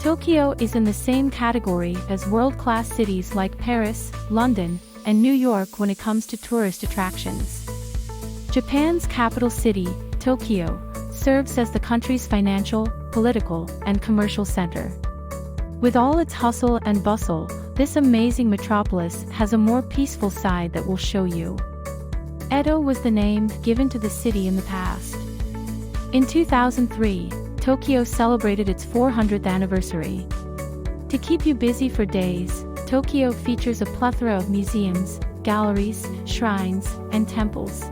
Tokyo is in the same category as world-class cities like Paris, London, and New York when it comes to tourist attractions. Japan's capital city, Tokyo, serves as the country's financial, political, and commercial center. With all its hustle and bustle, this amazing metropolis has a more peaceful side that we'll show you. Edo was the name given to the city in the past. In 2003, Tokyo celebrated its 400th anniversary. To keep you busy for days, Tokyo features a plethora of museums, galleries, shrines, and temples.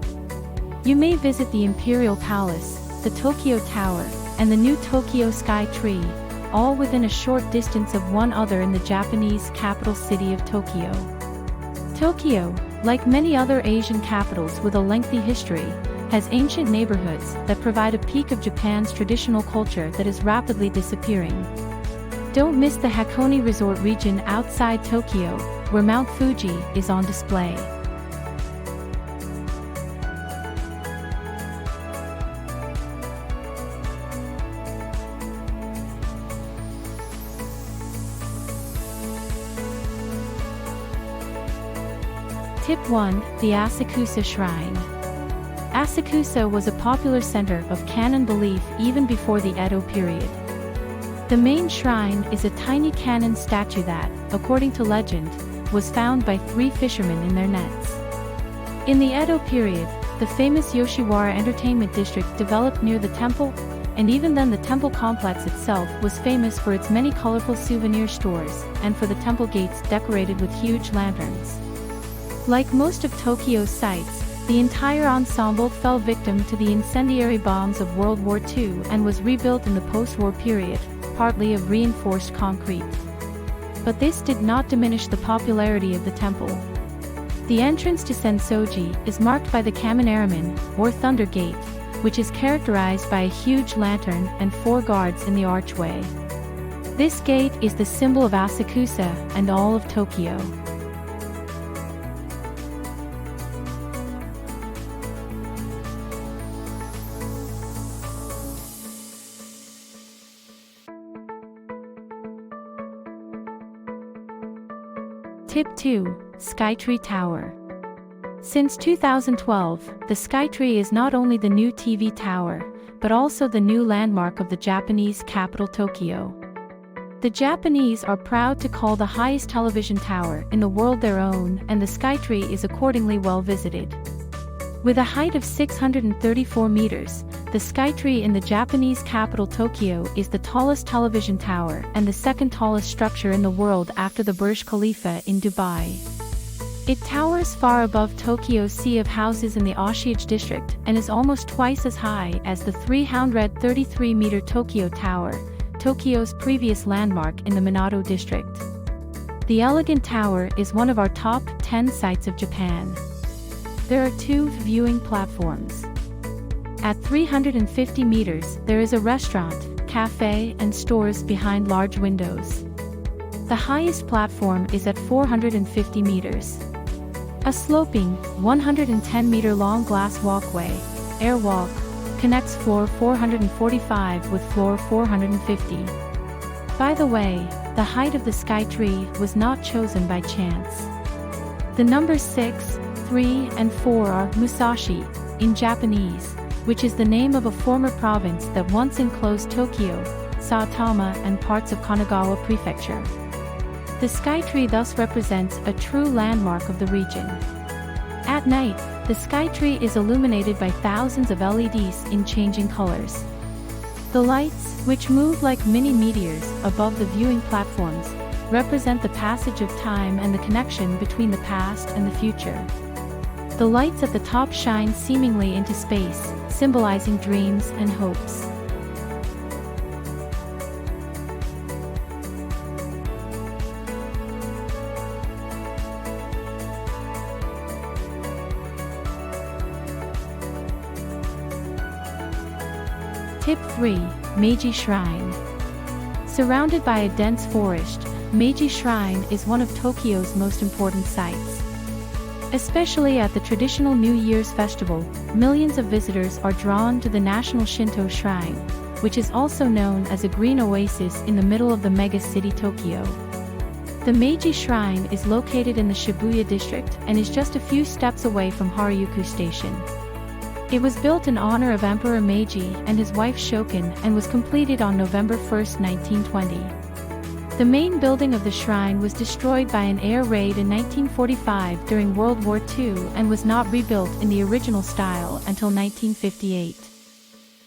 You may visit the Imperial Palace, the Tokyo Tower, and the new Tokyo Skytree, all within a short distance of one another in the Japanese capital city of Tokyo. Tokyo, like many other Asian capitals with a lengthy history, has ancient neighborhoods that provide a peek of Japan's traditional culture that is rapidly disappearing. Don't miss the Hakone Resort region outside Tokyo, where Mount Fuji is on display. Tip 1. The Asakusa Shrine. Asakusa was a popular center of Kannon belief even before the Edo period. The main shrine is a tiny Kannon statue that, according to legend, was found by 3 fishermen in their nets. In the Edo period, the famous Yoshiwara Entertainment District developed near the temple, and even then the temple complex itself was famous for its many colorful souvenir stores, and for the temple gates decorated with huge lanterns. Like most of Tokyo's sites, the entire ensemble fell victim to the incendiary bombs of World War II and was rebuilt in the post-war period, partly of reinforced concrete. But this did not diminish the popularity of the temple. The entrance to Sensoji is marked by the Kaminaraman, or Thunder Gate, which is characterized by a huge lantern and 4 guards in the archway. This gate is the symbol of Asakusa and all of Tokyo. Tip 2. Skytree Tower. Since 2012, the Skytree is not only the new TV tower, but also the new landmark of the Japanese capital Tokyo. The Japanese are proud to call the highest television tower in the world their own, and the Skytree is accordingly well visited. With a height of 634 meters, the Skytree in the Japanese capital Tokyo is the tallest television tower and the second tallest structure in the world after the Burj Khalifa in Dubai. It towers far above Tokyo's sea of houses in the Oshiage district and is almost twice as high as the 333-meter Tokyo Tower, Tokyo's previous landmark in the Minato district. The elegant tower is one of our top 10 sights of Japan. There are 2 viewing platforms. At 350 meters, there is a restaurant, cafe, and stores behind large windows. The highest platform is at 450 meters. A sloping, 110-meter-long glass walkway, airwalk, connects floor 445 with floor 450. By the way, the height of the Skytree was not chosen by chance. The numbers 6, 3, and 4 are Musashi, in Japanese, which is the name of a former province that once enclosed Tokyo, Saitama, and parts of Kanagawa Prefecture. The Skytree thus represents a true landmark of the region. At night, the Skytree is illuminated by thousands of LEDs in changing colors. The lights, which move like mini meteors above the viewing platforms, represent the passage of time and the connection between the past and the future. The lights at the top shine seemingly into space, symbolizing dreams and hopes. Tip 3. Meiji Shrine. Surrounded by a dense forest, Meiji Shrine is one of Tokyo's most important sites. Especially at the traditional New Year's festival, millions of visitors are drawn to the national Shinto shrine, which is also known as a green oasis in the middle of the mega city Tokyo. The Meiji Shrine is located in the Shibuya district and is just a few steps away from Harajuku Station. It was built in honor of Emperor Meiji and his wife Shokin and was completed on November 1, 1920. The main building of the shrine was destroyed by an air raid in 1945 during World War II and was not rebuilt in the original style until 1958.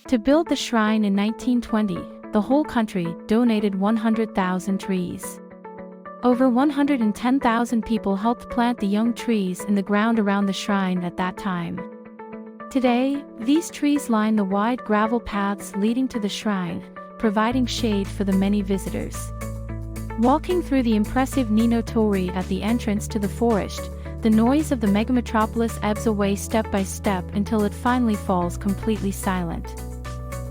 To build the shrine in 1920, the whole country donated 100,000 trees. Over 110,000 people helped plant the young trees in the ground around the shrine at that time. Today, these trees line the wide gravel paths leading to the shrine, providing shade for the many visitors. Walking through the impressive Nino Torii at the entrance to the forest, the noise of the megametropolis ebbs away step by step until it finally falls completely silent.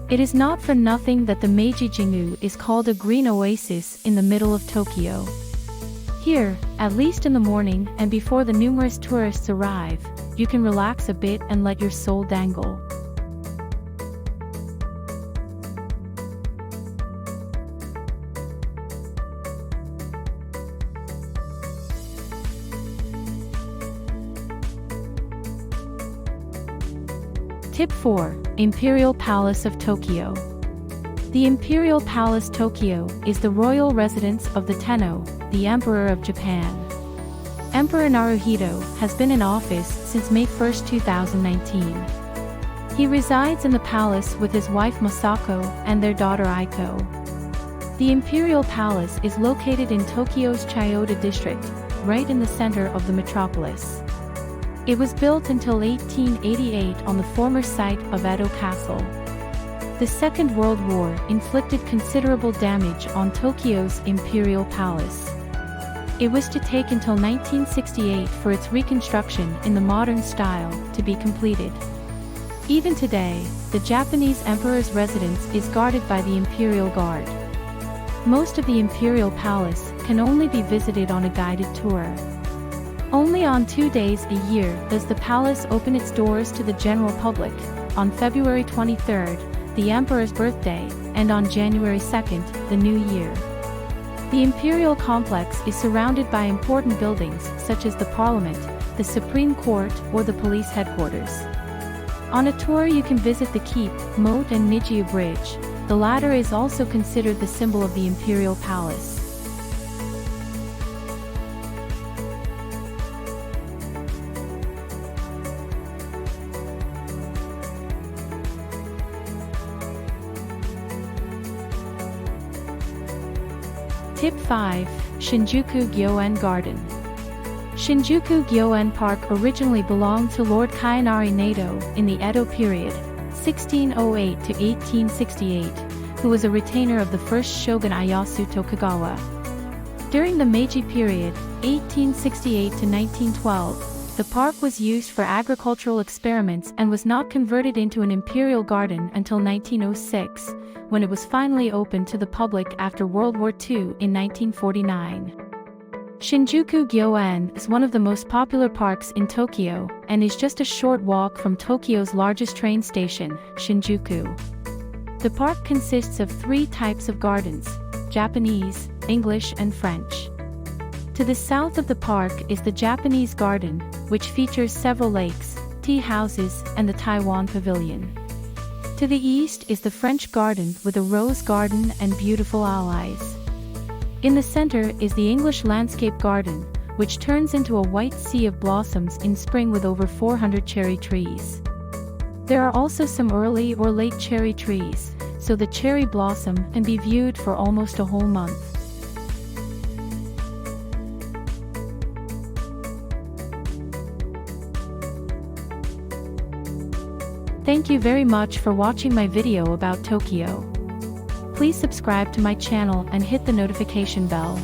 It is not for nothing that the Meiji Jingu is called a green oasis in the middle of Tokyo. Here, at least in the morning and before the numerous tourists arrive, you can relax a bit and let your soul dangle. Tip 4. Imperial Palace of Tokyo. The Imperial Palace Tokyo is the royal residence of the Tenno, the Emperor of Japan. Emperor Naruhito has been in office since May 1, 2019. He resides in the palace with his wife Masako and their daughter Aiko. The Imperial Palace is located in Tokyo's Chiyoda district, right in the center of the metropolis. It was built until 1888 on the former site of Edo Castle. The Second World War inflicted considerable damage on Tokyo's Imperial Palace. It was to take until 1968 for its reconstruction in the modern style to be completed. Even today, the Japanese emperor's residence is guarded by the Imperial Guard. Most of the Imperial Palace can only be visited on a guided tour. Only on 2 days a year does the palace open its doors to the general public, on February 23rd, the emperor's birthday, and on January 2nd, the new year. The imperial complex is surrounded by important buildings such as the Parliament, the Supreme Court, or the police headquarters. On a tour you can visit the keep, moat and Nijiya Bridge. The latter is also considered the symbol of the Imperial Palace. Tip 5. Shinjuku Gyo-en Garden. Shinjuku Gyo-en Park originally belonged to Lord Kainari Nato in the Edo period, 1608 to 1868, who was a retainer of the first shogun Ieyasu Tokugawa. During the Meiji period, 1868 to 1912, the park was used for agricultural experiments and was not converted into an imperial garden until 1906, when it was finally opened to the public after World War II in 1949. Shinjuku Gyo-en is one of the most popular parks in Tokyo and is just a short walk from Tokyo's largest train station, Shinjuku. The park consists of 3 types of gardens: Japanese, English and French. To the south of the park is the Japanese Garden, which features several lakes, tea houses, and the Taiwan Pavilion. To the east is the French Garden with a rose garden and beautiful allies. In the center is the English Landscape Garden, which turns into a white sea of blossoms in spring with over 400 cherry trees. There are also some early or late cherry trees, so the cherry blossom can be viewed for almost a whole month. Thank you very much for watching my video about Tokyo. Please subscribe to my channel and hit the notification bell.